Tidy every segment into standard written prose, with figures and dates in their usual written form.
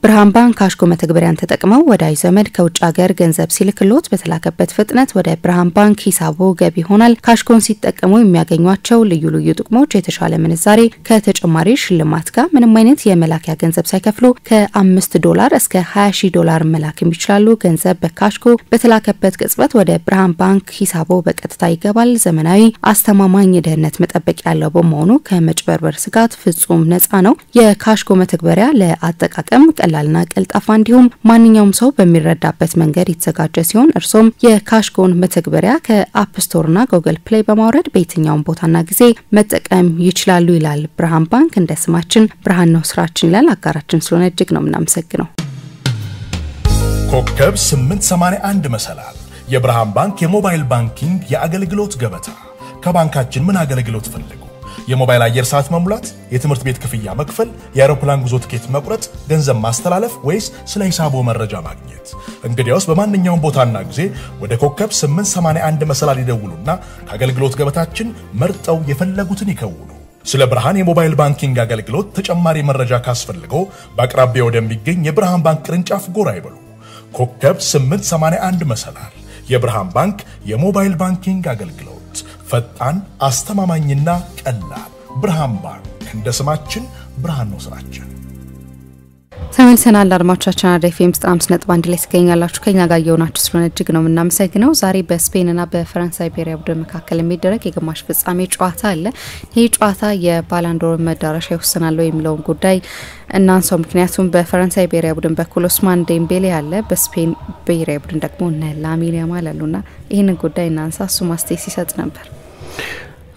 ብርሃን ባንክ ካሽኮ መተግበሪያን ተጠቅመው ወዳጅ ዘመድ ከውጭ ሀገር ገንዘብ ሲልክሎት በተላከበት ፍጥነት ወደ ብርሃን ባንክ ሂሳቦ ገቢ ይሆናል። ካሽኮን ሲጠቀሙ የሚያገኟቸው ልዩ ልዩ ጥቅሞች የተሻለ ምንዛሬ ከተጨማሪ ሽልማት ጋር ምንም አይነት የመላኪያ ገንዘብ ሳይከፍሉ ከ$5 እስከ $20,000 መላክ ይችላሉ። ገንዘብ በካሽኮ በተላከበት ቅጽበት ወደ ብርሃን ባንክ ሂሳቦ በቀጥታ ይገባል። ዘመናዊ አስተማማኝ ደህንነት መጠበቅ ያለው በመሆኑ ከመጭበርበር ስጋት ፍጹም ነፃ ነው። የካሽኮ መተግበሪያ ለአጠቃቀም ቀላልና ቀልጣፋ እንዲሁም ማንኛውም ሰው በሚረዳበት መንገድ የተዘጋጀ ሲሆን እርሶም የካሽኮን መተግበሪያ ከአፕ ስቶርና ጉግል ፕሌይ በማውረድ በየትኛውም ቦታና ጊዜ መጠቀም ይችላሉ ይላል ብርሃን ባንክ። እንደ ስማችን ብርሃን ነው ስራችን ይላል። አጋራችን ስለሆነ እጅግ ነው ምናመሰግነው። ኮከብ 881 መሰላል የብርሃን ባንክ የሞባይል ባንኪንግ የአገልግሎት ገበታ። ከባንካችን ምን አገልግሎት ፈልጉ? የሞባይል አየር ሰዓት መሙላት፣ የትምህርት ቤት ክፍያ መክፈል፣ የአውሮፕላን ጉዞ ትኬት መቁረጥ፣ ገንዘብ ማስተላለፍ ወይስ ስለ ሂሳቦ መረጃ ማግኘት? እንግዲያውስ በማንኛውም ቦታና ጊዜ ወደ ኮከብ 881 መሰላል ይደውሉና ከአገልግሎት ገበታችን መርጠው የፈለጉትን ይከውኑ። ስለ ብርሃን የሞባይል ባንኪንግ አገልግሎት ተጨማሪ መረጃ ካስፈልገው በአቅራቢያው ወደሚገኝ የብርሃን ባንክ ቅርንጫፍ ጎራ ይበሉ። ኮከብ 881 መሰላል የብርሃን ባንክ የሞባይል ባንኪንግ አገልግሎት ፈጣን አስተማማኝና ቀላል። ብርሃን ባንክ እንደ ስማችን ብርሃን ነው ስራችን። ተመልሰናል አድማጮቻችን። አድሬፌም 5.1 ላይ ተገኛላችሁ። ከኛ ጋር የሆናችሁ ስለሆነ እጅግ ነው እናመሰግነው። ዛሬ በስፔንና በፈረንሳይ ብሔራዊ ቡድን መካከል የሚደረግ የግማሽ ፍጻሜ ጨዋታ አለ። ይሄ ጨዋታ የባላንዶር መዳረሻ ይወስናል የሚለውን ጉዳይ እናንሳው። ምክንያቱም በፈረንሳይ ብሔራዊ ቡድን በኩል ኡስማን ዴምቤሌ አለ፣ በስፔን ብሔራዊ ቡድን ደግሞ ላሚን ያማል አሉና ይሄንን ጉዳይ እናንሳ። እሱ ማስቴክ ሲሰጥ ነበር።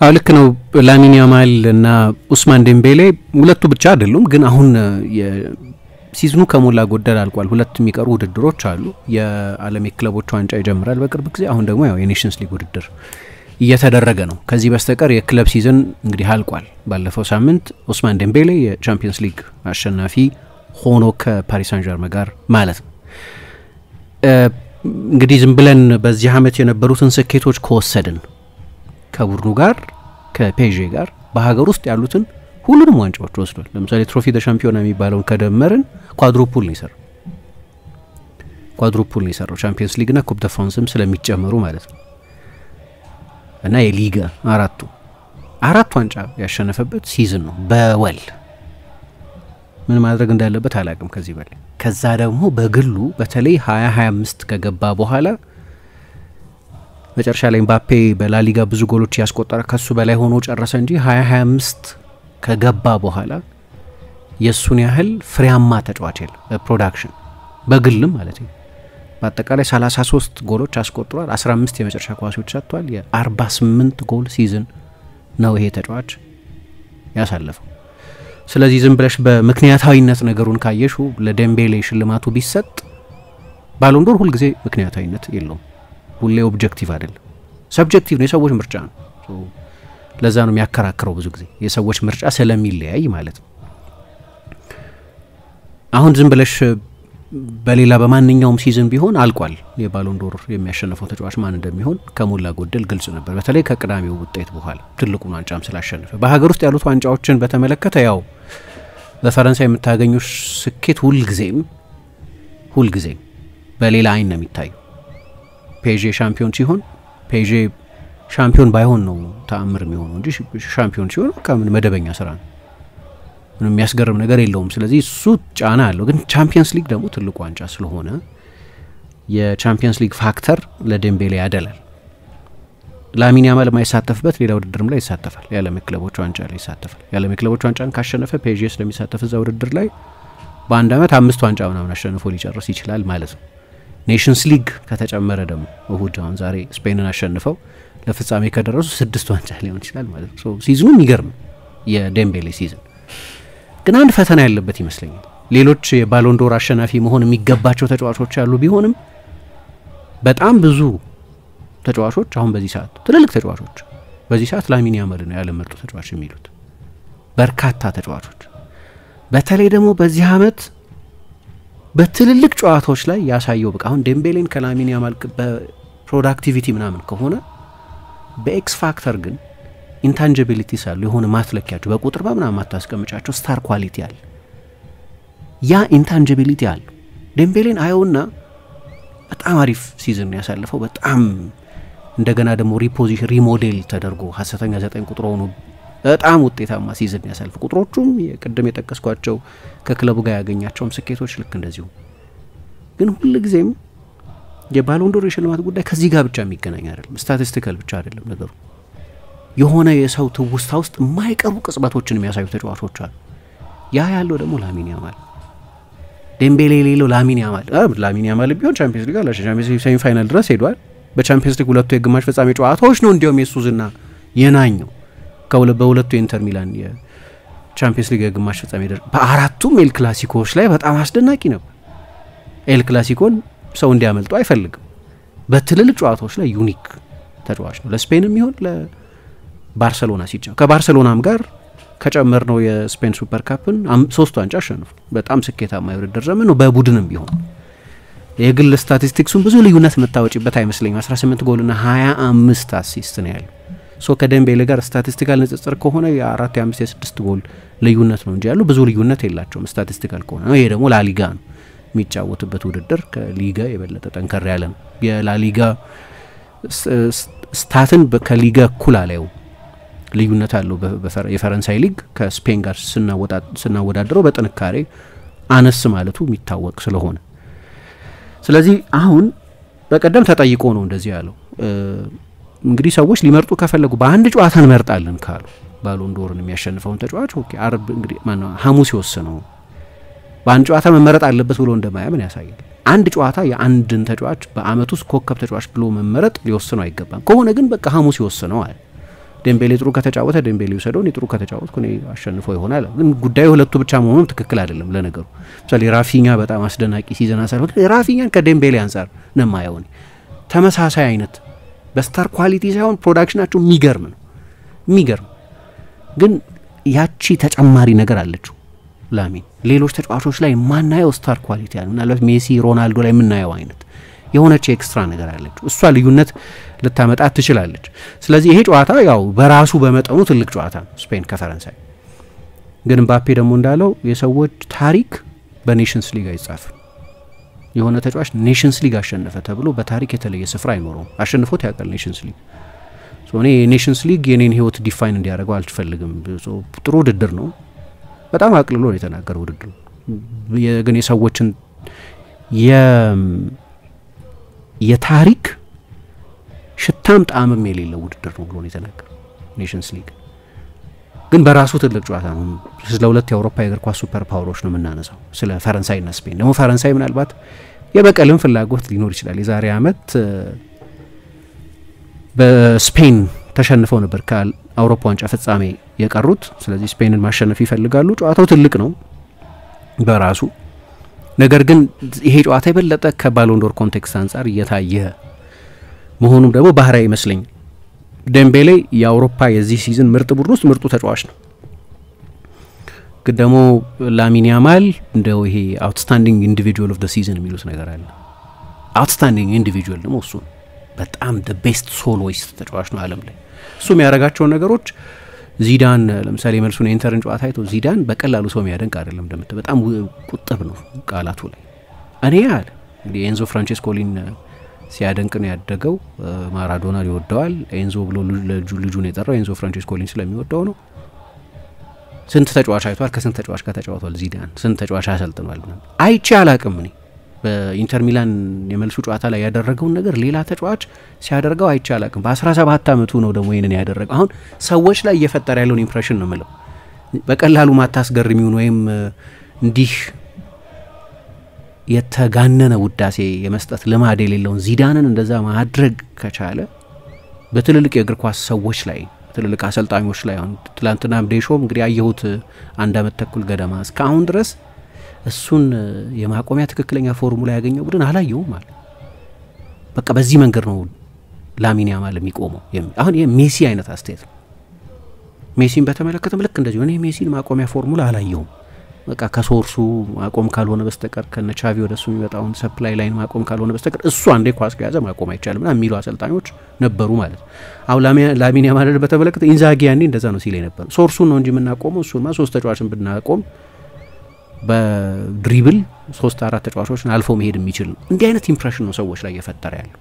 ልክ ነው። ላሚን ያማል እና ኡስማን ዴምቤሌ ሁለቱ ብቻ አይደሉም፣ ግን አሁን ሲዝኑ ከሞላ ጎደል አልቋል። ሁለት የሚቀሩ ውድድሮች አሉ። የዓለም የክለቦች ዋንጫ ይጀምራል በቅርብ ጊዜ። አሁን ደግሞ ያው የኔሽንስ ሊግ ውድድር እየተደረገ ነው። ከዚህ በስተቀር የክለብ ሲዝን እንግዲህ አልቋል። ባለፈው ሳምንት ኡስማን ዴምቤሌ የቻምፒየንስ ሊግ አሸናፊ ሆኖ ከፓሪስ ሳን ዠርመን ጋር ማለት ነው። እንግዲህ ዝም ብለን በዚህ አመት የነበሩትን ስኬቶች ከወሰድን ከቡድኑ ጋር ከፔዤ ጋር በሀገር ውስጥ ያሉትን ሁሉንም ዋንጫዎች ወስዷል። ለምሳሌ ትሮፊ ደ ሻምፒዮና የሚባለውን ከደመርን ኳድሩፑል ነው የሰራው ቻምፒየንስ ሊግ እና ኩፕ ደ ፍራንስም ስለሚጨመሩ ማለት ነው። እና የሊጋ አራት ዋንጫ ያሸነፈበት ሲዝን ነው በወል። ምን ማድረግ እንዳለበት አላቅም ከዚህ በላይ። ከዛ ደግሞ በግሉ በተለይ 2025 ከገባ በኋላ መጨረሻ ላይ ምባፔ በላሊጋ ብዙ ጎሎች ያስቆጠረ ከሱ በላይ ሆኖ ጨረሰ እንጂ 2025 ከገባ በኋላ የሱን ያህል ፍሬያማ ተጫዋች የለም። በፕሮዳክሽን በግልም ማለት ነው። በአጠቃላይ 33 ጎሎች አስቆጥሯል። 15 የመጨረሻ ኳሶች ሰጥቷል። የ48 ጎል ሲዝን ነው ይሄ ተጫዋች ያሳለፈው። ስለዚህ ዝም ብለሽ በምክንያታዊነት ነገሩን ካየሹ ለዴምቤሌ ሽልማቱ ቢሰጥ ባሎንዶር ሁሉ ጊዜ ምክንያታዊነት የለውም። ሁሌ ኦብጀክቲቭ አይደለም፣ ሰብጀክቲቭ ነው። የሰዎች ምርጫ ነው። ለዛ ነው የሚያከራክረው ብዙ ጊዜ የሰዎች ምርጫ ስለሚለያይ ማለት ነው። አሁን ዝም ብለሽ በሌላ በማንኛውም ሲዝን ቢሆን አልቋል። የባሎንዶር የሚያሸንፈው ተጫዋች ማን እንደሚሆን ከሞላ ጎደል ግልጽ ነበር። በተለይ ከቅዳሜው ውጤት በኋላ ትልቁን ዋንጫም ስላሸነፈ። በሀገር ውስጥ ያሉት ዋንጫዎችን በተመለከተ ያው በፈረንሳይ የምታገኙት ስኬት ሁልጊዜም በሌላ አይን ነው የሚታየው። ፔዤ ሻምፒዮን ሲሆን ፔዤ ሻምፒዮን ባይሆን ነው ተአምር የሚሆነው እንጂ ሻምፒዮን ሲሆን ከምን መደበኛ ስራ ነው። ምንም የሚያስገርም ነገር የለውም። ስለዚህ እሱ ጫና አለው። ግን ቻምፒየንስ ሊግ ደግሞ ትልቁ ዋንጫ ስለሆነ የቻምፒየንስ ሊግ ፋክተር ለዴምቤሌ ያደላል። ላሚን ያማል ማይሳተፍበት ሌላ ውድድርም ላይ ይሳተፋል። የዓለም ክለቦች ዋንጫ ላይ ይሳተፋል። የዓለም ክለቦች ዋንጫን ካሸነፈ ፔዤ ስለሚሳተፍ እዛ ውድድር ላይ በአንድ አመት 5 ዋንጫ ምናምን አሸንፎ ሊጨርስ ይችላል ማለት ነው። ኔሽንስ ሊግ ከተጨመረ ደግሞ እሁድ አሁን ዛሬ ስፔንን አሸንፈው ለፍጻሜ ከደረሱ 6 ዋንጫ ሊሆን ይችላል ማለት ነው። ሲዝኑ የሚገርም የዴምቤሌ ሲዝን ግን አንድ ፈተና ያለበት ይመስለኛል። ሌሎች የባሎንዶር አሸናፊ መሆን የሚገባቸው ተጫዋቾች ያሉ ቢሆንም በጣም ብዙ ተጫዋቾች አሁን በዚህ ሰዓት ትልልቅ ተጫዋቾች በዚህ ሰዓት ላሚን ያማል ነው ያለ ምርጡ ተጫዋች የሚሉት በርካታ ተጫዋቾች። በተለይ ደግሞ በዚህ አመት በትልልቅ ጨዋታዎች ላይ ያሳየው በቃ አሁን ዴምቤሌን ከላሚን ያማል በፕሮዳክቲቪቲ ምናምን ከሆነ በኤክስ ፋክተር ግን ኢንታንጂቢሊቲስ አሉ። የሆነ ማትለኪያቸው በቁጥር በምናምን ማታስቀምጫቸው ስታር ኳሊቲ አለ። ያ ኢንታንጂቢሊቲ አለ። ዴምቤሌን አየውና በጣም አሪፍ ሲዝን ያሳለፈው በጣም እንደገና ደግሞ ሪፖዚሽን ሪሞዴል ተደርጎ ሐሰተኛ 9 ቁጥር ሆኖ በጣም ውጤታማ ሲዝን ያሳልፍ ቁጥሮቹም የቀደም የጠቀስኳቸው ከክለቡ ጋር ያገኛቸውም ስኬቶች ልክ እንደዚሁ ግን ሁሉ ጊዜም የባሎን ዶር የሽልማት ጉዳይ ከዚህ ጋር ብቻ የሚገናኝ አይደለም ስታቲስቲካል ብቻ አይደለም ነገሩ የሆነ የሰው ትውስታ ውስጥ የማይቀሩ ቅጽበቶችን የሚያሳዩ ተጫዋቾች አሉ ያ ያለው ደግሞ ላሚን ያማል ዴምቤሌ ሌሎ ላሚን ያማል ቢሆን ቻምፒየንስ ሊግ አለ ቻምፒየንስ ሊግ ሴሚ ፋይናል ድረስ ሄዷል በቻምፒየንስ ሊግ ሁለቱ የግማሽ ፍጻሜ ጨዋታዎች ነው እንዲያውም የሱዝና የናኘው በሁለቱ የኢንተር ሚላን የቻምፒየንስ ሊግ የግማሽ ፍጻሜ በአራቱም ኤል ክላሲኮዎች ላይ በጣም አስደናቂ ነበር ኤል ክላሲኮን ሰው እንዲያመልጡ አይፈልግም በትልልቅ ጨዋታዎች ላይ ዩኒክ ተጫዋች ነው ለስፔንም ይሁን ለባርሴሎና ሲጫወት ከባርሴሎናም ጋር ከጨመርነው የስፔን ሱፐር ካፕን 3 ዋንጫ አሸንፏል በጣም ስኬታማ የውድድር ዘመን ነው በቡድንም ቢሆን የግል ስታቲስቲክሱን ብዙ ልዩነት መታወጪበት አይመስለኝም 18 ጎልና 25 አሲስት ነው ያለው ሶ ከዴምቤሌ ጋር ስታቲስቲካል ንጽጽር ከሆነ የ4 የ5 የ6 ጎል ልዩነት ነው እንጂ ያለው ብዙ ልዩነት የላቸውም ስታቲስቲካል ከሆነ ይሄ ደግሞ ላሊጋ ነው የሚጫወትበት ውድድር ከሊጋ የበለጠ ጠንከር ያለ ነው የላሊጋ ስታትን ከሊጋ እኩል አለው ልዩነት አለው የፈረንሳይ ሊግ ከስፔን ጋር ስናወዳድረው በጥንካሬ አነስ ማለቱ የሚታወቅ ስለሆነ ስለዚህ አሁን በቀደም ተጠይቆ ነው እንደዚህ ያለው እንግዲህ ሰዎች ሊመርጡ ከፈለጉ በአንድ ጨዋታ እንመርጣለን ካሉ ባሎን ዶርን የሚያሸንፈውን ተጫዋች ኦኬ አርብ እንግዲህ ማነው ሐሙስ ይወስነው በአንድ ጨዋታ መመረጥ አለበት ብሎ እንደማያምን ያሳያል አንድ ጨዋታ የአንድን ተጫዋች በአመት ውስጥ ኮከብ ተጫዋች ብሎ መመረጥ ሊወስነው አይገባም ከሆነ ግን በቃ ሐሙስ ይወስነው አለ ዴምቤሌ ጥሩ ከተጫወተ ዴምቤሌ ይወሰደው ጥሩ ከተጫወተ ኮኔ አሸንፈው ይሆናል ግን ጉዳዩ ሁለቱ ብቻ መሆኑም ትክክል አይደለም ለነገሩ ስለዚህ ራፊኛ በጣም አስደናቂ ሲዝን አሳልፎ ራፊኛን ከዴምቤሌ አንፃር ነው ማየው ተመሳሳይ አይነት በስታር ኳሊቲ ሳይሆን ፕሮዳክሽናቸው የሚገርም ግን ያቺ ተጨማሪ ነገር አለችው ላሚን ሌሎች ተጫዋቾች ላይ ማናየው ስታር ኳሊቲ አለ ምናልባት ሜሲ ሮናልዶ ላይ የምናየው አይነት የሆነች ኤክስትራ ነገር አለችው እሷ ልዩነት ልታመጣ ትችላለች ስለዚህ ይሄ ጨዋታ ያው በራሱ በመጠኑ ትልቅ ጨዋታ ነው ስፔን ከፈረንሳይ ግን ምባፔ ደግሞ እንዳለው የሰዎች ታሪክ በኔሽንስ ሊግ አይጻፍም የሆነ ተጫዋች ኔሽንስ ሊግ አሸነፈ ተብሎ በታሪክ የተለየ ስፍራ አይኖረውም አሸንፎት ያውቃል ኔሽንስ ሊግ እኔ ኔሽንስ ሊግ የኔን ህይወት ዲፋይን እንዲያደርገው አልፈልግም ጥሩ ውድድር ነው በጣም አቅልሎ ነው የተናገረው ውድድሩ ግን የሰዎችን የታሪክ ሽታም ጣዕምም የሌለው ውድድር ነው ብሎ ነው የተናገረው ኔሽንስ ሊግ ግን በራሱ ትልቅ ጨዋታ ነው ስለ ሁለት የአውሮፓ የእግር ኳስ ሱፐር ፓወሮች ነው የምናነሳው ስለ ፈረንሳይና ስፔን ደግሞ ፈረንሳይ ምናልባት የበቀልም ፍላጎት ሊኖር ይችላል የዛሬ አመት በስፔን ተሸንፈው ነበር ከአውሮፓ ዋንጫ ፍጻሜ የቀሩት ስለዚህ ስፔንን ማሸነፍ ይፈልጋሉ ጨዋታው ትልቅ ነው በራሱ ነገር ግን ይሄ ጨዋታ የበለጠ ከባሎን ዶር ኮንቴክስት አንፃር እየታየ መሆኑም ደግሞ ባህራዊ ይመስለኝ ዴምቤሌ የአውሮፓ የዚህ ሲዝን ምርጥ ቡድን ውስጥ ምርጡ ተጫዋች ነው ግን ደግሞ ላሚን ያማል እንደው ይሄ አውትስታንዲንግ ኢንዲቪጁዋል ኦፍ ዘ ሲዝን የሚሉት ነገር አለ አውትስታንዲንግ ኢንዲቪጁዋል ደግሞ እሱ በጣም the best soloist ተጫዋች ነው ዓለም ላይ እሱ የሚያደርጋቸው ነገሮች ዚዳን ለምሳሌ መልሱን ኢንተርን ጨዋታ አይቶ ዚዳን በቀላሉ ሰው የሚያደንቅ አይደለም እንደምት በጣም ቁጥብ ነው ቃላቱ ላይ እኔ ያለ እንግዲህ ኤንዞ ፍራንቼስኮሊን ሲያደንቅ ነው ያደገው ማራዶና ይወደዋል ኤንዞ ብሎ ልጁን የጠራው ኤንዞ ፍራንቼስኮሊን ስለሚወደው ነው ስንት ተጫዋች አይቷል ከስንት ተጫዋች ጋር ተጫውቷል ዚዳን ስንት ተጫዋች አሰልጥኗል አይቼ አላቅም እኔ በኢንተር ሚላን የመልሱ ጨዋታ ላይ ያደረገውን ነገር ሌላ ተጫዋች ሲያደርገው አይቼ አላቅም በ17 አመቱ ነው ደግሞ ይሄንን ያደረገው አሁን ሰዎች ላይ እየፈጠረ ያለውን ኢምፕሬሽን ነው የምለው በቀላሉ ማታስገርሚውን ወይም እንዲህ የተጋነነ ውዳሴ የመስጠት ልማድ የሌለውን ዚዳንን እንደዛ ማድረግ ከቻለ በትልልቅ የእግር ኳስ ሰዎች ላይ ትልልቅ አሰልጣኞች ላይ አሁን ትላንትና ዴሾም እንግዲህ አየሁት አንድ አመት ተኩል ገደማ እስካሁን ድረስ እሱን የማቆሚያ ትክክለኛ ፎርሙላ ያገኘው ቡድን አላየውም ማለት በቃ በዚህ መንገድ ነው ላሚን ያማል የሚቆመው አሁን የሜሲ አይነት አስተያየት ሜሲን በተመለከተም ልክ እንደዚህ እኔ ሜሲን ማቆሚያ ፎርሙላ አላየውም በቃ ከሶርሱ ማቆም ካልሆነ በስተቀር ከነ ቻቪ ወደሱ የሚወጣውን ሰፕላይ ላይን ማቆም ካልሆነ በስተቀር እሱ አንዴ ኳስ ከያዘ ማቆም አይቻልም እና የሚሉ አሰልጣኞች ነበሩ ማለት አሁን ላሚን ያማል በተመለከተ ኢንዛጊ ያኔ እንደዛ ነው ሲል ነበር ሶርሱን ነው እንጂ የምናቆመው እሱማ ሶስት ተጫዋችን ብናቆም በድሪብል 3-4 ተጫዋቾችን አልፎ መሄድ የሚችል ነው። እንዲህ አይነት ኢምፕሬሽን ነው ሰዎች ላይ እየፈጠረ ያለው።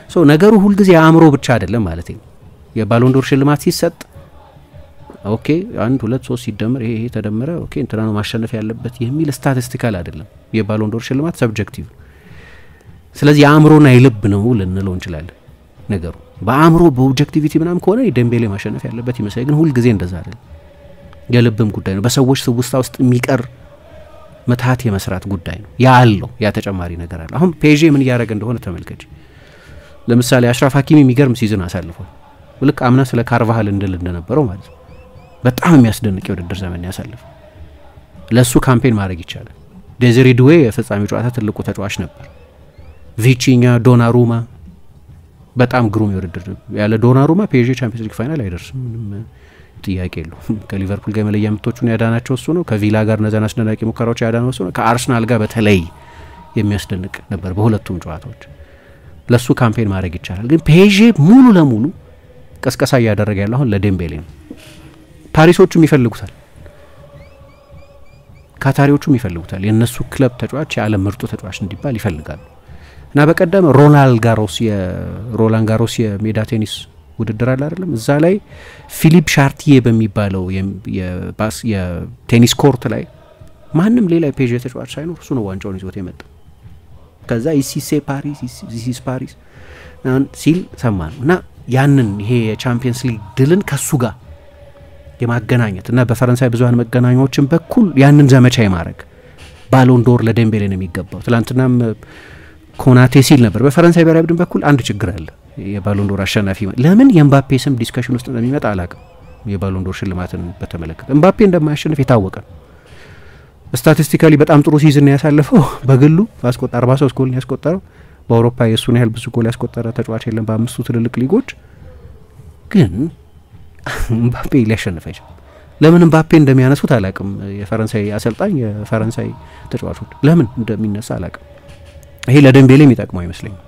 ሶ ነገሩ ሁሉ ጊዜ አእምሮ ብቻ አይደለም ማለት ነው። የባሎን ዶር ሽልማት ሲሰጥ ኦኬ 1 2 3 ሲደመር ይሄ ተደመረ ኦኬ እንትና ነው ማሸነፍ ያለበት የሚል ስታቲስቲካል አይደለም። የባሎን ዶር ሽልማት ሰብጀክቲቭ። ስለዚህ አእምሮና የልብ ነው ልንለው እንችላለን ነገሩ። በአእምሮ በኦብጀክቲቪቲ ምናም ከሆነ ዴምቤሌ ማሸነፍ ያለበት ይመስላል፣ ግን ሁሉ ጊዜ እንደዛ አይደለም። የልብም ጉዳይ ነው። በሰዎች ትውስታ ውስጥ የሚቀር መታት የመስራት ጉዳይ ነው። ያ አለው ያ ተጨማሪ ነገር አለ። አሁን ፔዤ ምን ያደረገ እንደሆነ ተመልከች። ለምሳሌ አሽራፍ ሀኪሚ የሚገርም ሲዝን አሳልፏል። ልክ አምና ስለ ካርቫሃል እንድል እንደነበረው ማለት ነው። በጣም የሚያስደንቅ የውድድር ዘመን ያሳልፍ። ለሱ ካምፔን ማድረግ ይቻላል። ዴዚሬ ዱዌ የፍጻሜ ጨዋታ ትልቁ ተጫዋች ነበር። ቪቺኛ፣ ዶናሩማ በጣም ግሩም የውድድር ያለ ዶናሩማ ፔዤ ቻምፒየንስ ሊግ ፋይናል አይደርስም። ምንም ጥያቄ የለውም። ከሊቨርፑል ጋር መለያ ምቶቹን ያዳናቸው እሱ ነው። ከቪላ ጋር ነዛና አስደናቂ ሙከራዎች ያዳነው እሱ ነው። ከአርሰናል ጋር በተለይ የሚያስደንቅ ነበር በሁለቱም ጨዋታዎች። ለሱ ካምፔን ማድረግ ይቻላል። ግን ፔዤ ሙሉ ለሙሉ ቀስቀሳ እያደረገ ያለው አሁን ለዴምቤሌ ነው። ፓሪሶቹም ይፈልጉታል፣ ካታሪዎቹም ይፈልጉታል። የነሱ ክለብ ተጫዋች የዓለም ምርጡ ተጫዋች እንዲባል ይፈልጋሉ። እና በቀደም ሮላን ጋሮስ የሜዳ ቴኒስ ውድድር አለ አይደለም? እዛ ላይ ፊሊፕ ሻርቲዬ በሚባለው የቴኒስ ኮርት ላይ ማንም ሌላ የፔዤ ተጫዋች ሳይኖር እሱ ነው ዋንጫውን ይዞት የመጣው። ከዛ ኢሲሴ ፓሪስ ኢሲስ ፓሪስ ሲል ሰማን እና ያንን ይሄ የቻምፒየንስ ሊግ ድልን ከሱ ጋር የማገናኘት እና በፈረንሳይ ብዙሃን መገናኛዎችን በኩል ያንን ዘመቻ የማድረግ ባሎን ዶር ለዴምቤሌ ነው የሚገባው። ትላንትናም ኮናቴ ሲል ነበር በፈረንሳይ ብሔራዊ ቡድን በኩል አንድ ችግር አለ። የባሎን ዶር አሸናፊ ለምን የኤምባፔ ስም ዲስከሽን ውስጥ እንደሚመጣ አላውቅም። የባሎን ዶር ሽልማትን በተመለከተ ኤምባፔ እንደማያሸንፍ የታወቀ ነው። ስታቲስቲካሊ በጣም ጥሩ ሲዝን ያሳለፈው በግሉ 43 ጎል ያስቆጠረው። በአውሮፓ የሱን ያህል ብዙ ጎል ያስቆጠረ ተጫዋች የለም በአምስቱ ትልልቅ ሊጎች። ግን ኤምባፔ ሊያሸንፍ አይችልም። ለምን ኤምባፔ እንደሚያነሱት አላውቅም። የፈረንሳይ አሰልጣኝ የፈረንሳይ ተጫዋቾች ለምን እንደሚነሳ አላውቅም። ይሄ ለዴምቤሌ የሚጠቅመው አይመስለኝም።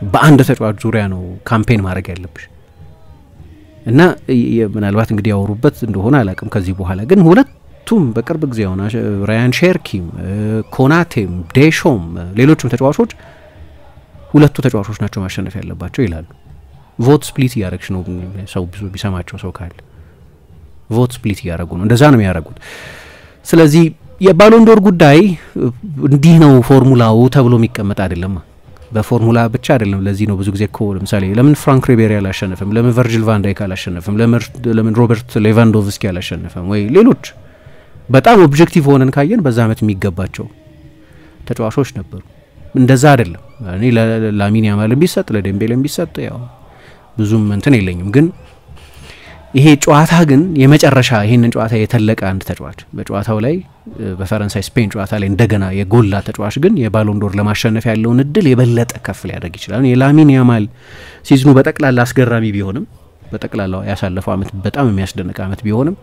በአንድ ተጫዋች ዙሪያ ነው ካምፔን ማድረግ ያለብሽ እና ምናልባት እንግዲህ ያወሩበት እንደሆነ አላውቅም ከዚህ በኋላ። ግን ሁለቱም በቅርብ ጊዜ ሆነ ራያን ሼርኪም፣ ኮናቴም፣ ዴሾም ሌሎችም ተጫዋቾች ሁለቱ ተጫዋቾች ናቸው ማሸነፍ ያለባቸው ይላሉ። ቮት ስፕሊት እያደረግሽ ነው። ሰው ብዙ ቢሰማቸው ሰው ካለ ቮት ስፕሊት እያደረጉ ነው። እንደዛ ነው የሚያደርጉት። ስለዚህ የባሎን ዶር ጉዳይ እንዲህ ነው ፎርሙላው ተብሎ የሚቀመጥ አይደለም። በፎርሙላ ብቻ አይደለም። ለዚህ ነው ብዙ ጊዜ እኮ ለምሳሌ ለምን ፍራንክ ሪቤሪ አላሸነፈም፣ ለምን ቨርጂል ቫን ዳይክ አላሸነፈም፣ ለምን ሮበርት ሌቫንዶቭስኪ አላሸነፈም ወይ ሌሎች በጣም ኦብጀክቲቭ ሆነን ካየን በዛ አመት የሚገባቸው ተጫዋቾች ነበሩ። እንደዛ አይደለም። እኔ ለላሚን ያማልም ቢሰጥ ለዴምቤሌም ቢሰጥ ያው ብዙም እንትን የለኝም። ግን ይሄ ጨዋታ ግን የመጨረሻ ይሄንን ጨዋታ የተለቀ አንድ ተጫዋች በጨዋታው ላይ በፈረንሳይ ስፔን ጨዋታ ላይ እንደገና የጎላ ተጫዋች ግን የባሎን ዶር ለማሸነፍ ያለውን እድል የበለጠ ከፍ ሊያደርግ ይችላል። የላሚን ያማል ሲዝኑ በጠቅላላ አስገራሚ ቢሆንም በጠቅላላው ያሳለፈው አመት በጣም የሚያስደንቅ አመት ቢሆንም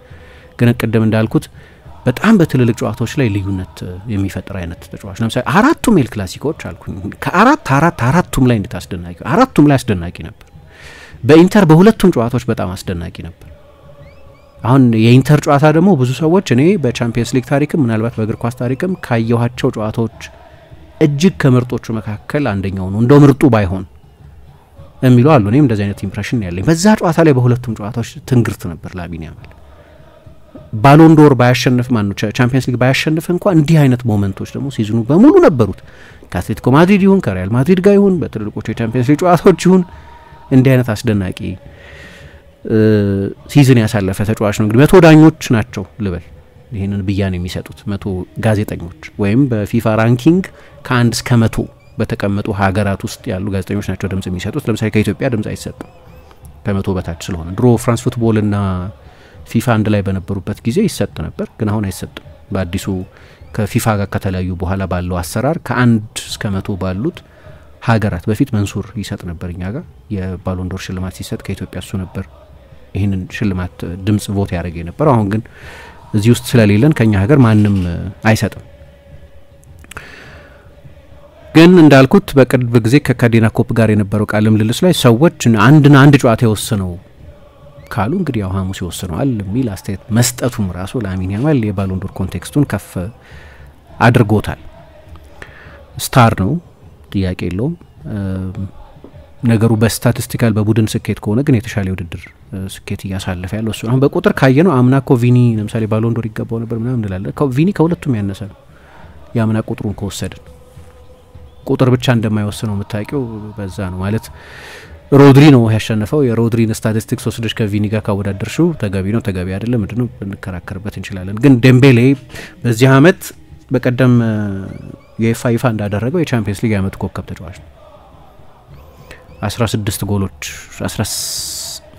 ግን ቅድም እንዳልኩት በጣም በትልልቅ ጨዋታዎች ላይ ልዩነት የሚፈጥር አይነት ተጫዋች ነው። ለምሳሌ አራቱም ኤል ክላሲኮች አልኩኝ አራቱም ላይ እንድታስደናቂ አራቱም ላይ አስደናቂ ነበር። በኢንተር በሁለቱም ጨዋታዎች በጣም አስደናቂ ነበር። አሁን የኢንተር ጨዋታ ደግሞ ብዙ ሰዎች እኔ በቻምፒየንስ ሊግ ታሪክም ምናልባት በእግር ኳስ ታሪክም ካየኋቸው ጨዋታዎች እጅግ ከምርጦቹ መካከል አንደኛው ነው እንደው ምርጡ ባይሆን የሚሉ አሉ። እኔም እንደዚህ አይነት ኢምፕሬሽን ያለኝ በዛ ጨዋታ ላይ በሁለቱም ጨዋታዎች ትንግርት ነበር ላሚን ያማል። ባሎን ዶር ባያሸንፍ ማነው ቻምፒየንስ ሊግ ባያሸንፍ እንኳን እንዲህ አይነት ሞመንቶች ደግሞ ሲዝኑ በሙሉ ነበሩት። ከአትሌቲኮ ማድሪድ ይሁን ከሪያል ማድሪድ ጋር ይሁን በትልልቆቹ የቻምፒየንስ ሊግ ጨዋታዎች ይሁን እንዲህ አይነት አስደናቂ ሲዝን ያሳለፈ ተጫዋች ነው። እንግዲህ 100 ዳኞች ናቸው ልበል ይሄንን ብያን የሚሰጡት 100 ጋዜጠኞች ወይም በፊፋ ራንኪንግ ከ1 እስከ 100 በተቀመጡ ሀገራት ውስጥ ያሉ ጋዜጠኞች ናቸው ድምጽ የሚሰጡት። ለምሳሌ ከኢትዮጵያ ድምጽ አይሰጥም ከ100 በታች ስለሆነ። ድሮ ፍራንስ ፉትቦል እና ፊፋ አንድ ላይ በነበሩበት ጊዜ ይሰጥ ነበር፣ ግን አሁን አይሰጥም። በአዲሱ ከፊፋ ጋር ከተለያዩ በኋላ ባለው አሰራር ከ1 እስከ 100 ባሉት ሀገራት በፊት መንሱር ይሰጥ ነበር እኛ ጋር የባሎን ዶር ሽልማት ሲሰጥ ከኢትዮጵያ እሱ ነበር ይህንን ሽልማት ድምጽ ቮት ያደረገ ነበር። አሁን ግን እዚህ ውስጥ ስለሌለን ከኛ ሀገር ማንም አይሰጥም። ግን እንዳልኩት በቅርብ ጊዜ ከካዲና ኮፕ ጋር የነበረው ቃለ ምልልስ ላይ ሰዎች አንድ ጨዋታ የወሰነው ካሉ እንግዲህ ያው ሐሙስ ይወስነዋል የሚል አስተያየት መስጠቱም ራሱ ላሚን ያማል የባሎንዶር ኮንቴክስቱን ከፍ አድርጎታል። ስታር ነው ጥያቄ የለውም። ነገሩ በስታቲስቲካል በቡድን ስኬት ከሆነ ግን የተሻለ ውድድር ስኬት እያሳለፈ ያለው እሱ። አሁን በቁጥር ካየነው አምና እኮ ቪኒ ለምሳሌ ባሎንዶር ይገባው ነበር ምናምን እንላለን። ቪኒ ከሁለቱም ያነሰ ነው። የአምና ቁጥሩን ከወሰድን ቁጥር ብቻ እንደማይወስነው የምታውቂው በዛ ነው ማለት ሮድሪ ነው ያሸነፈው። የሮድሪን ስታቲስቲክስ ወስደሽ ከቪኒ ጋር ካወዳደርሽው ተገቢ ነው ተገቢ አይደለም ምንድነው እንከራከርበት እንችላለን። ግን ዴምቤሌ በዚህ አመት በቀደም የኤፋ ይፋ እንዳደረገው የቻምፒየንስ ሊግ አመት ኮከብ ተጫዋች ነው። 16 ጎሎች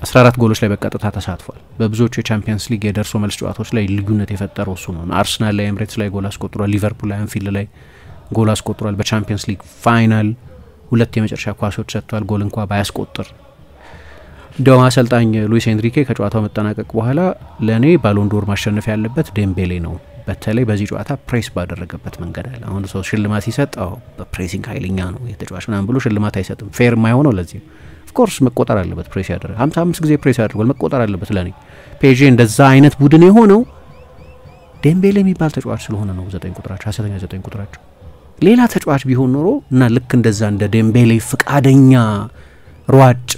14 ጎሎች ላይ በቀጥታ ተሳትፏል። በብዙዎቹ የቻምፒየንስ ሊግ የደርሶ መልስ ጨዋታዎች ላይ ልዩነት የፈጠረው እሱ ነው። አርሰናል ላይ ኤምሬትስ ላይ ጎል አስቆጥሯል። ሊቨርፑል ላይ አንፊልድ ላይ ጎል አስቆጥሯል። በቻምፒየንስ ሊግ ፋይናል 2 የመጨረሻ ኳሶች ሰጥቷል። ጎል እንኳን ባያስቆጥር እንደው አሰልጣኝ ሉዊስ ኤንሪኬ ከጨዋታው መጠናቀቅ በኋላ ለኔ ባሎንዶር ማሸነፍ ያለበት ዴምቤሌ ነው፣ በተለይ በዚህ ጨዋታ ፕሬስ ባደረገበት መንገድ አለ። አሁን ሰው ሽልማት ሲሰጠው በፕሬሲንግ ኃይለኛ ነው የተጫዋች ምናምን ብሎ ሽልማት አይሰጥም። ፌር የማይሆነው ለዚህ ኦፍ ኮርስ መቆጠር አለበት። ፕሬስ ያደረገ 55 ጊዜ ፕሬስ ያደርጋል መቆጠር አለበት። ለኔ ፔጄ እንደዛ አይነት ቡድን የሆነው ዴምቤሌ የሚባል ተጫዋች ስለሆነ ነው። 9 ቁጥራቸው ሐሰተኛ 9 ቁጥራቸው ሌላ ተጫዋች ቢሆን ኖሮ እና ልክ እንደዛ እንደ ዴምቤሌ ፍቃደኛ ሯጭ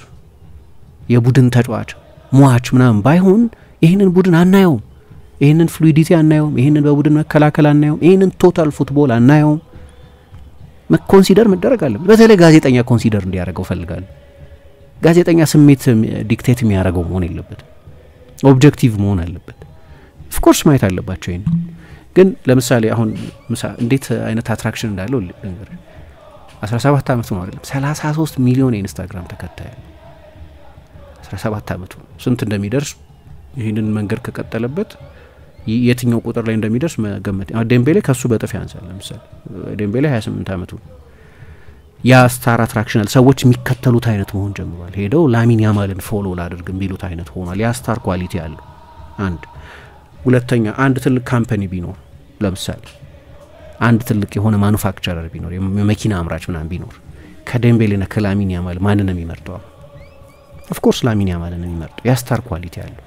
የቡድን ተጫዋች ሟች ምናምን ባይሆን ይህንን ቡድን አናየውም። ይህንን ፍሉይዲቲ አናየውም። ይህንን በቡድን መከላከል አናየውም። ይህንን ቶታል ፉትቦል አናየውም። ኮንሲደር መደረግ አለበት። በተለይ ጋዜጠኛ ኮንሲደር እንዲያደርገው ፈልጋለሁ። ጋዜጠኛ ስሜት ዲክቴት የሚያደርገው መሆን የለበትም። ኦብጀክቲቭ መሆን አለበት። ኦፍ ኮርስ ማየት አለባቸው። ይሄን ግን ለምሳሌ አሁን እንዴት አይነት አትራክሽን እንዳለው ልንገር። 17 አመት ነው አይደለም 33 ሚሊዮን የኢንስታግራም ተከታይ 17 አመቱ ስንት እንደሚደርስ ይሄንን መንገድ ከቀጠለበት የትኛው ቁጥር ላይ እንደሚደርስ መገመት። ዴምቤሌ ከሱ በጥፍ ያንሳል። ለምሳሌ ዴምቤሌ 28 አመቱ ያ ስታር አትራክሽናል ሰዎች የሚከተሉት አይነት መሆን ጀምሯል። ሄደው ላሚን ያማልን ፎሎ ላድርግ የሚሉት አይነት ሆኗል። ያ ስታር ኳሊቲ አለው። አንድ ሁለተኛ አንድ ትልቅ ካምፓኒ ቢኖር ለምሳሌ አንድ ትልቅ የሆነ ማኑፋክቸረር ቢኖር የመኪና አምራች ምናምን ቢኖር ከዴምቤሌና ከላሚን ያማል ማንን ነው የሚመርጠው? ኦፍ ኮርስ ላሚን ያማልን ነው የሚመርጠው። ያ ስታር ኳሊቲ አለው።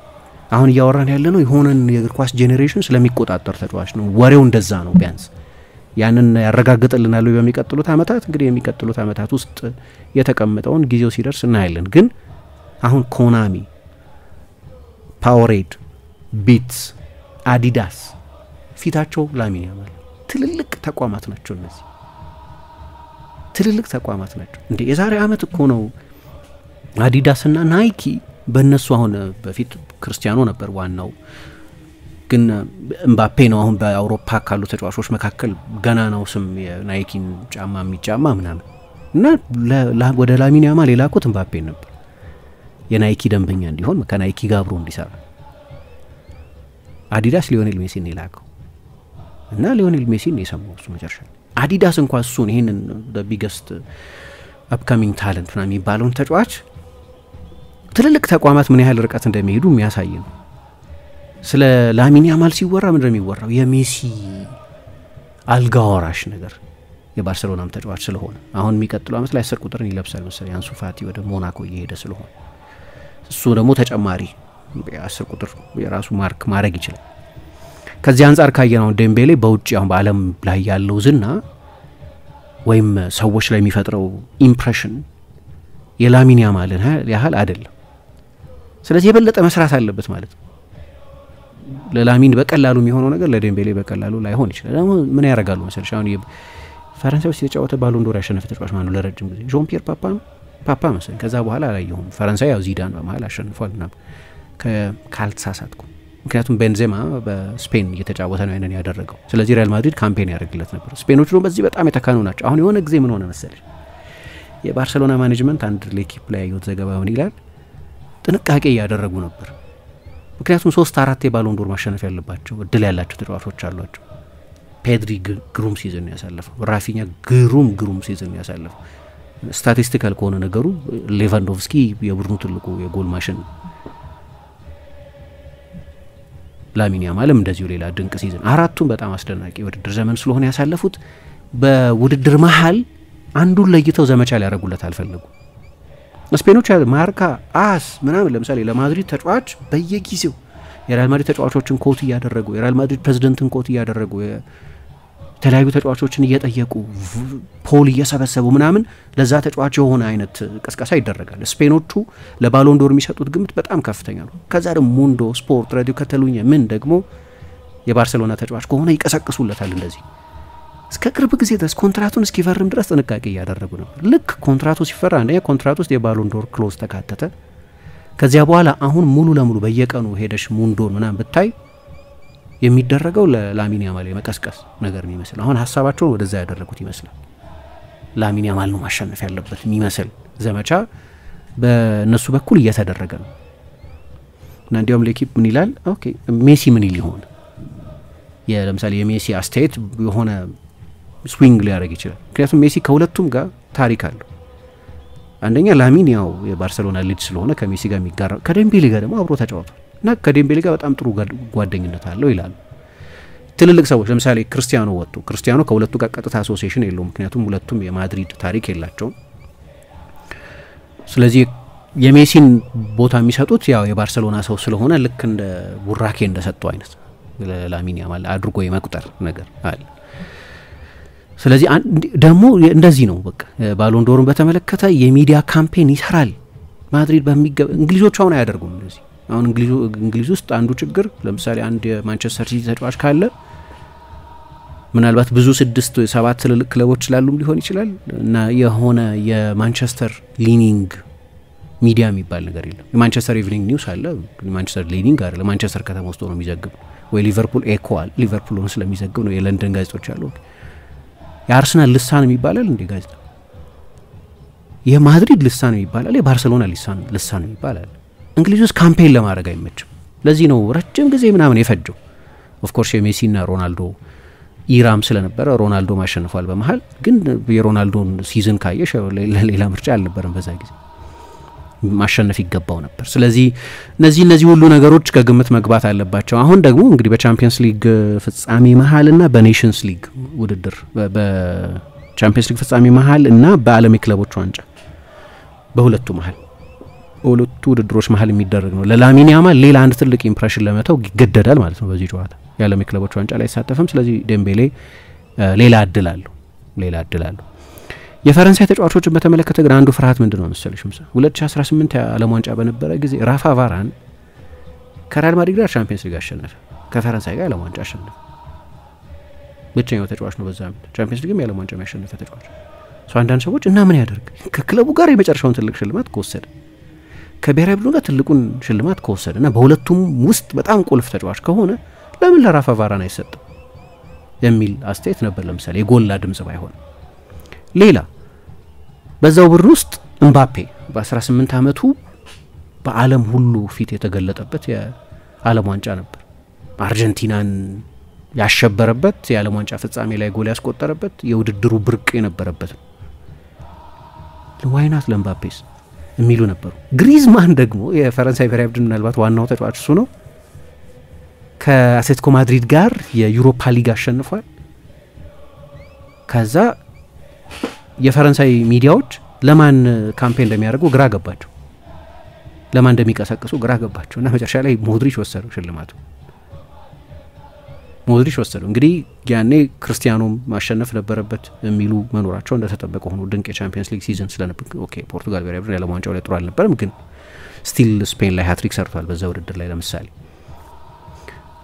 አሁን እያወራን ያለ ነው የሆነን የእግር ኳስ ጄኔሬሽን ስለሚቆጣጠር ተጫዋች ነው። ወሬው እንደዛ ነው። ቢያንስ ያንን ያረጋግጥልናል በሚቀጥሉት አመታት። እንግዲህ የሚቀጥሉት አመታት ውስጥ የተቀመጠውን ጊዜው ሲደርስ እናያለን። ግን አሁን ኮናሚ፣ ፓወሬድ፣ ቢትስ፣ አዲዳስ ፊታቸው ላሚን ያማል ትልልቅ ተቋማት ናቸው። እነዚህ ትልልቅ ተቋማት ናቸው። እንዴ የዛሬ አመት እኮ ነው አዲዳስ እና ናይኪ በእነሱ አሁን በፊት ክርስቲያኖ ነበር ዋናው፣ ግን ኤምባፔ ነው አሁን በአውሮፓ ካሉ ተጫዋቾች መካከል ገና ነው ስም የናይኪን ጫማ የሚጫማ ምናምን እና ወደ ላሚን ያማል የላኩት ኤምባፔ ነበር የናይኪ ደንበኛ እንዲሆን ከናይኪ ጋር አብሮ እንዲሰራ። አዲዳስ ሊዮኔል ሜሲን የላከው እና ሊዮኔል ሜሲን የሰማው እሱ መጨረሻ አዲዳስ እንኳን እሱን ይሄንን ቢገስት አፕካሚንግ ታለንት ምናምን የሚባለውን ተጫዋች ትልልቅ ተቋማት ምን ያህል ርቀት እንደሚሄዱ የሚያሳይ ነው። ስለ ላሚን ያማል ሲወራ ምን እንደሚወራው የሜሲ አልጋ ወራሽ ነገር የባርሴሎናም ተጫዋች ስለሆነ አሁን የሚቀጥለው አመት ላይ 10 ቁጥርን ይለብሳል መሰለኝ አንሱ ፋቲ ወደ ሞናኮ እየሄደ ስለሆነ እሱ ደግሞ ተጨማሪ 10 ቁጥር የራሱ ማርክ ማድረግ ይችላል። ከዚህ አንፃር ካየነው ዴምቤሌ በውጭ አሁን በአለም ላይ ያለው ዝና ወይም ሰዎች ላይ የሚፈጥረው ኢምፕሬሽን የላሚን ያማልን ያህል አይደለም። ስለዚህ የበለጠ መስራት አለበት ማለት ነው። ለላሚን በቀላሉ የሚሆነው ነገር ለዴምቤሌ በቀላሉ ላይሆን ይችላል። ደግሞ ምን ያደርጋሉ መሰለሽ አሁን ፈረንሳይ ውስጥ የተጫወተ ባሎንዶር ያሸነፈ ተጫዋች ማለት ነው ለረጅም ጊዜ ዦን ፒየር ፓፓ መሰለኝ። ከዛ በኋላ አላየሁም። ፈረንሳይ ያው ዚዳን በመሃል አሸንፏል እና ካልተሳሳትኩ ምክንያቱም ቤንዜማ በስፔን እየተጫወተ ነው ያንን ያደረገው። ስለዚህ ሪያል ማድሪድ ካምፔን ያደርግለት ነበር። ስፔኖች ነው በዚህ በጣም የተካኑ ናቸው። አሁን የሆነ ጊዜ ምን ሆነ መሰለሽ የባርሴሎና ማኔጅመንት አንድ ሌኪፕ ላይ ያዩት ዘገባ ምን ይላል ጥንቃቄ ያደረጉ ነበር። ምክንያቱም 3-4 የባሎንዶር ማሸነፍ ያለባቸው እድል ያላቸው ተጫዋቾች አሏቸው። ፔድሪ ግሩም ሲዝን ያሳለፈው፣ ራፊኛ ግሩም ሲዝን ያሳለፈው። ስታቲስቲካል ከሆነ ነገሩ ሌቫንዶቭስኪ የቡድኑ ትልቁ የጎል ማሽን፣ ላሚን ያማልም እንደዚሁ ሌላ ድንቅ ሲዝን። አራቱም በጣም አስደናቂ የውድድር ዘመን ስለሆነ ያሳለፉት በውድድር መሀል አንዱን ለይተው ዘመቻ ሊያደርጉለት አልፈለጉ። ስፔኖች ማርካ አስ ምናምን ለምሳሌ ለማድሪድ ተጫዋች በየጊዜው የሪያል ማድሪድ ተጫዋቾችን ኮት እያደረጉ የሪያል ማድሪድ ፕሬዝዳንትን ኮት እያደረጉ የተለያዩ ተጫዋቾችን እየጠየቁ ፖል እየሰበሰቡ ምናምን ለዛ ተጫዋች የሆነ አይነት ቅስቀሳ ይደረጋል። ስፔኖቹ ለባሎን ዶር የሚሰጡት ግምት በጣም ከፍተኛ ነው። ከዛ ደግሞ ሙንዶ ስፖርት ራዲዮ ካታሉኛ ምን ደግሞ የባርሴሎና ተጫዋች ከሆነ ይቀሰቅሱለታል። እንደዚህ እስከ ቅርብ ጊዜ ድረስ ኮንትራቱን እስኪፈርም ድረስ ጥንቃቄ እያደረጉ ነበር። ልክ ኮንትራቱ ሲፈራ አንደኛ ኮንትራቱ ውስጥ የባሎን ዶር ክሎዝ ተካተተ። ከዚያ በኋላ አሁን ሙሉ ለሙሉ በየቀኑ ሄደሽ ሙንዶን ምናምን ብታይ የሚደረገው ለላሚን ያማል የመቀስቀስ ነገር ነው ይመስል አሁን ሐሳባቸውን ወደዛ ያደረጉት ይመስላል። ላሚን ያማል ነው ማሸነፍ ያለበት የሚመስል ዘመቻ በእነሱ በኩል እየተደረገ ነው። እና እንዲያውም ለኪፕ ምን ይላል ኦኬ ሜሲ ምን ይሆን ለምሳሌ የሜሲ አስተያየት የሆነ ስዊንግ ሊያደርግ ይችላል። ምክንያቱም ሜሲ ከሁለቱም ጋር ታሪክ አለው። አንደኛ ላሚን ያው የባርሴሎና ልጅ ስለሆነ ከሜሲ ጋር የሚጋራ ከዴምቤሌ ጋር ደግሞ አብሮ ተጫውቷል እና ከዴምቤሌ ጋር በጣም ጥሩ ጓደኝነት አለው ይላሉ ትልልቅ ሰዎች። ለምሳሌ ክርስቲያኖ ከሁለቱ ጋር ቀጥታ አሶሲዬሽን የለውም፣ ምክንያቱም ሁለቱም የማድሪድ ታሪክ የላቸውም። ስለዚህ የሜሲን ቦታ የሚሰጡት ያው የባርሴሎና ሰው ስለሆነ ልክ እንደ ቡራኬ እንደሰጠው አይነት ለላሚን ያማል አድርጎ የመቁጠር ነገር አለ። ስለዚህ ደግሞ እንደዚህ ነው በቃ ባሎን ዶርን በተመለከተ የሚዲያ ካምፔን ይሰራል ማድሪድ በሚገባ። እንግሊዞቹ አሁን አያደርጉም እንደዚህ። አሁን እንግሊዝ ውስጥ አንዱ ችግር ለምሳሌ አንድ የማንቸስተር ሲቲ ተጫዋች ካለ ምናልባት ብዙ 6-7 ትልልቅ ክለቦች ስላሉም ሊሆን ይችላል እና የሆነ የማንቸስተር ሊኒንግ ሚዲያ የሚባል ነገር የለም። የማንቸስተር ኢቭኒንግ ኒውስ አለ፣ ማንቸስተር ሊኒንግ አይደለም። ማንቸስተር ከተማ ውስጥ ነው የሚዘግብ ወይ ሊቨርፑል ኤኮ አለ፣ ሊቨርፑል ነው ስለሚዘግብ ነው። የለንደን ጋዜጦች አሉ። የአርሰናል ልሳን የሚባላል እንደ ጋዜጣ፣ የማድሪድ ልሳን የሚባላል፣ የባርሴሎና ልሳን የሚባላል። እንግሊዝ ውስጥ ካምፔን ለማድረግ አይመችም። ለዚህ ነው ረጅም ጊዜ ምናምን የፈጀው። ኦፍ ኮርስ የሜሲና ሮናልዶ ኢራም ስለነበረ ሮናልዶ ማሸነፏል በመሃል። ግን የሮናልዶን ሲዝን ካየሽ ሌላ ምርጫ አልነበረም በዛ ጊዜ ማሸነፍ ይገባው ነበር። ስለዚህ እነዚህ ሁሉ ነገሮች ከግምት መግባት አለባቸው። አሁን ደግሞ እንግዲህ በቻምፒየንስ ሊግ ፍጻሜ መሃልና በኔሽንስ ሊግ ውድድር በቻምፒየንስ ሊግ ፍጻሜ መሃል እና በዓለም የክለቦች ዋንጫ በሁለቱ ውድድሮች መሃል የሚደረግ ነው። ለላሚን ያማል ሌላ አንድ ትልቅ ኢምፕሬሽን ለመተው ይገደዳል ማለት ነው በዚህ ጨዋታ የዓለም የክለቦች ዋንጫ ላይ አይሳተፍም። ስለዚህ ዴምቤሌ ሌላ እድል አለው። የፈረንሳይ ተጫዋቾችን በተመለከተ ግን አንዱ ፍርሃት ምንድነው መሰለሽ? 2018 የዓለም ዋንጫ በነበረ ጊዜ ራፋ ቫራን ከሪያል ማድሪድ ጋር ቻምፒየንስ ሊግ አሸነፈ፣ ከፈረንሳይ ጋር የዓለም ዋንጫ አሸነፈ። ብቸኛው ተጫዋች ነው በዛ ዓመት ቻምፒየንስ ሊግም የዓለም ዋንጫ ያሸነፈ ተጫዋች። አንዳንድ ሰዎች እና ምን ያደርግ ከክለቡ ጋር የመጨረሻውን ትልቅ ሽልማት ከወሰደ ከብሔራዊ ቡድኑ ጋር ትልቁን ሽልማት ከወሰደ እና በሁለቱም ውስጥ በጣም ቁልፍ ተጫዋች ከሆነ ለምን ለራፋ ቫራን አይሰጥም የሚል አስተያየት ነበር። ለምሳሌ የጎላ ድምጽ ባይሆን ሌላ በዛው ቡድን ውስጥ ኤምባፔ በ18 ዓመቱ በዓለም ሁሉ ፊት የተገለጠበት የዓለም ዋንጫ ነበር። አርጀንቲናን ያሸበረበት የዓለም ዋንጫ ፍጻሜ ላይ ጎል ያስቆጠረበት የውድድሩ ብርቅ የነበረበት ለዋይናት ለኤምባፔስ የሚሉ ነበሩ። ግሪዝማን ደግሞ የፈረንሳይ ብሔራዊ ቡድን ምናልባት ዋናው ተጫዋች እሱ ነው። ከአትሌቲኮ ማድሪድ ጋር የዩሮፓ ሊግ አሸንፏል። ከዛ የፈረንሳይ ሚዲያዎች ለማን ካምፔን እንደሚያደርጉ ግራ ገባቸው፣ ለማን እንደሚቀሰቅሱ ግራ ገባቸው እና መጨረሻ ላይ ሞድሪች ወሰደው ሽልማቱ። እንግዲህ ያኔ ክርስቲያኖም ማሸነፍ ነበረበት የሚሉ መኖራቸው እንደተጠበቀ ሆኖ ድንቅ የቻምፒየንስ ሊግ ሲዝን ስለነበር ኦኬ ፖርቱጋል ብሔራዊ ቡድን የዓለም ዋንጫው ላይ ጥሩ አልነበረም፣ ግን ስቲል ስፔን ላይ ሃትሪክ ሰርቷል በዛ ውድድር ላይ ለምሳሌ።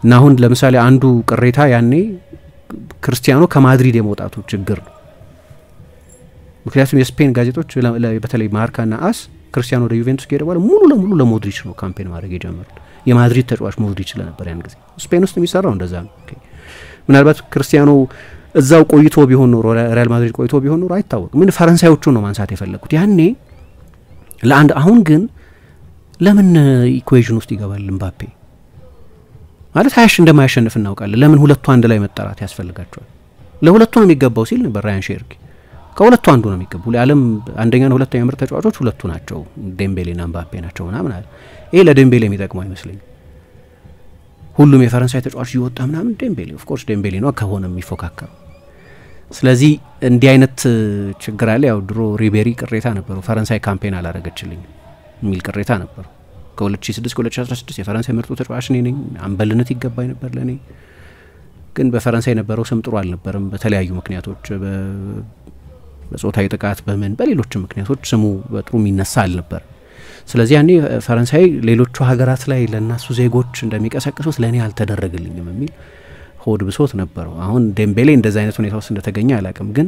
እና አሁን ለምሳሌ አንዱ ቅሬታ ያኔ ክርስቲያኖ ከማድሪድ የመውጣቱ ችግር ነው። ምክንያቱም የስፔን ጋዜጦች በተለይ ማርካና አስ ክርስቲያኖ ወደ ዩቬንቱስ ከሄደ በኋላ ሙሉ ለሙሉ ለሞድሪች ነው ካምፔን ማድረግ የጀመሩት። የማድሪድ ተጫዋች ሞድሪች ስለነበር ያን ጊዜ ስፔን ውስጥ የሚሰራው እንደዛ ነው። ምናልባት ክርስቲያኖ እዛው ቆይቶ ቢሆን ኖሮ ሪያል ማድሪድ ቆይቶ ቢሆን ኖሮ አይታወቅም። ምን ፈረንሳዮቹ ነው ማንሳት የፈለኩት ያኔ ለአንድ። አሁን ግን ለምን ኢኩዌሽን ውስጥ ይገባል ኤምባፔ ማለት ሀያሽ እንደማያሸንፍ እናውቃለን። ለምን ሁለቱ አንድ ላይ መጣራት ያስፈልጋቸዋል? ለሁለቱ ነው የሚገባው ሲል ነበር ራያን ሼርኪ። ከሁለቱ አንዱ ነው የሚገባው። ለዓለም አንደኛና ሁለተኛ ምርጥ ተጫዋቾች ሁለቱ ናቸው፣ ዴምቤሌና ኤምባፔ ናቸው ምናምን አለ። ይሄ ለዴምቤሌ የሚጠቅመው አይመስለኝም። ሁሉም የፈረንሳይ ተጫዋች ይወጣ ምናምን ዴምቤሌ ኦፍ ኮርስ ዴምቤሌ ነው ከሆነ የሚፎካከረው። ስለዚህ እንዲህ አይነት ችግር አለ ያው ድሮ ሪቤሪ ቅሬታ ነበሩ ፈረንሳይ ካምፔን አላረገችልኝ የሚል ቅሬታ ነበሩ ከ2006 2016 የፈረንሳይ ምርጡ ተጫዋች ነኝ አምበልነት ይገባኝ ነበር ለኔ ግን በፈረንሳይ የነበረው ስም ጥሩ አልነበረም በተለያዩ ምክንያቶች በጾታዊ ጥቃት በምን በሌሎች ምክንያቶች ስሙ በጥሩ የሚነሳ አልነበር ስለዚህ ያኔ ፈረንሳይ ሌሎቹ ሀገራት ላይ ለናሱ ዜጎች እንደሚቀሰቅሱት ለኔ አልተደረገልኝም የሚል ሆድ ብሶት ነበረው አሁን ዴምቤሌ እንደዛ አይነት ሁኔታ ውስጥ እንደተገኘ አላቅም ግን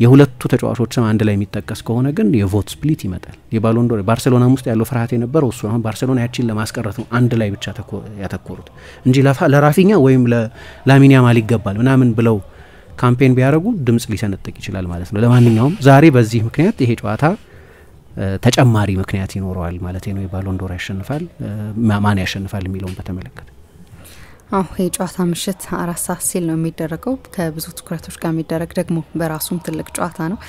የሁለቱ ተጫዋቾች ስም አንድ ላይ የሚጠቀስ ከሆነ ግን የቮት ስፕሊት ይመጣል የባሎን ዶር ባርሴሎና ውስጥ ያለው ፍርሃት የነበረው እሱ አሁን ባርሴሎና ያቺን ለማስቀረት ነው አንድ ላይ ብቻ ያተኮሩት እንጂ ለራፊኛ ወይም ለላሚን ያማል ይገባል ምናምን ብለው ካምፔን ቢያደርጉ ድምጽ ሊሰነጥቅ ይችላል ማለት ነው ለማንኛውም ዛሬ በዚህ ምክንያት ይሄ ጨዋታ ተጨማሪ ምክንያት ይኖረዋል ማለት ነው የባሎን ዶር ያሸንፋል ማን ያሸንፋል የሚለውን በተመለከተ የጨዋታ ምሽት 4 ሰዓት ሲል ነው የሚደረገው ከብዙ ትኩረቶች ጋር የሚደረግ ደግሞ በራሱም ትልቅ ጨዋታ ነው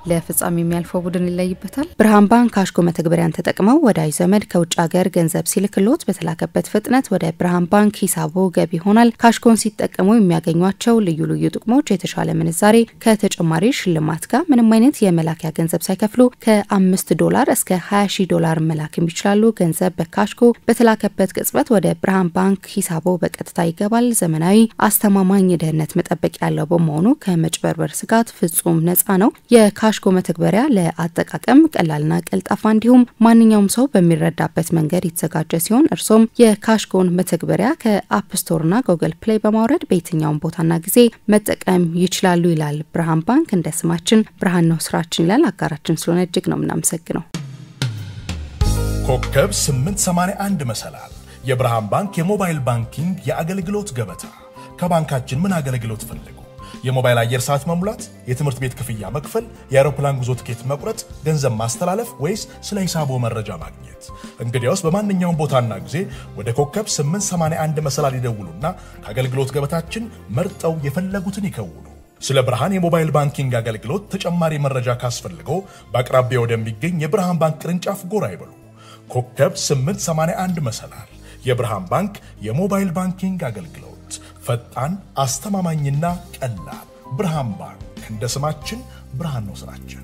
ለፍጻሜ የሚያልፈው ቡድን ይለይበታል ብርሃን ባንክ ካሽኮ መተግበሪያን ተጠቅመው ወዳጅ ዘመድ ከውጭ ሀገር ገንዘብ ሲልክሎት በተላከበት ፍጥነት ወደ ብርሃን ባንክ ሂሳቦ ገቢ ይሆናል ካሽኮን ሲጠቀሙ የሚያገኟቸው ልዩ ልዩ ጥቅሞች የተሻለ ምንዛሬ ከተጨማሪ ሽልማት ጋር ምንም አይነት የመላኪያ ገንዘብ ሳይከፍሉ ከ$5 እስከ $20,000 መላክ የሚችላሉ ገንዘብ በካሽኮ በተላከበት ቅጽበት ወደ ብርሃን ባንክ ሂሳቦ በቀጥታ ይገባል ዘመናዊ አስተማማኝ ደህንነት መጠበቅ ያለው በመሆኑ ከመጭበርበር ስጋት ፍጹም ነፃ ነው የካሽኮ መተግበሪያ ለአጠቃቀም ቀላልና ቀልጣፋ እንዲሁም ማንኛውም ሰው በሚረዳበት መንገድ የተዘጋጀ ሲሆን እርሶም የካሽኮን መተግበሪያ ከአፕ ስቶርና ጉግል ፕሌይ በማውረድ በየትኛውም ቦታና ጊዜ መጠቀም ይችላሉ ይላል ብርሃን ባንክ እንደ ስማችን ብርሃን ነው ስራችን ይላል አጋራችን ስለሆነ እጅግ ነው ምናመሰግነው ኮከብ 881 መሰላል የብርሃን ባንክ የሞባይል ባንኪንግ የአገልግሎት ገበታ ከባንካችን ምን አገልግሎት ፈልጉ የሞባይል አየር ሰዓት መሙላት የትምህርት ቤት ክፍያ መክፈል የአውሮፕላን ጉዞ ትኬት መቁረጥ ገንዘብ ማስተላለፍ ወይስ ስለ ሂሳቦ መረጃ ማግኘት እንግዲያውስ በማንኛውም ቦታና ጊዜ ወደ ኮከብ 881 መሰላል ይደውሉና ከአገልግሎት ገበታችን መርጠው የፈለጉትን ይከውኑ ስለ ብርሃን የሞባይል ባንኪንግ አገልግሎት ተጨማሪ መረጃ ካስፈልገው በአቅራቢያው ወደሚገኝ የብርሃን ባንክ ቅርንጫፍ ጎራ ይበሉ ኮከብ 881 መሰላል የብርሃን ባንክ የሞባይል ባንኪንግ አገልግሎት ፈጣን አስተማማኝና ቀላል ብርሃን ባንክ እንደ ስማችን ብርሃን ነው ስራችን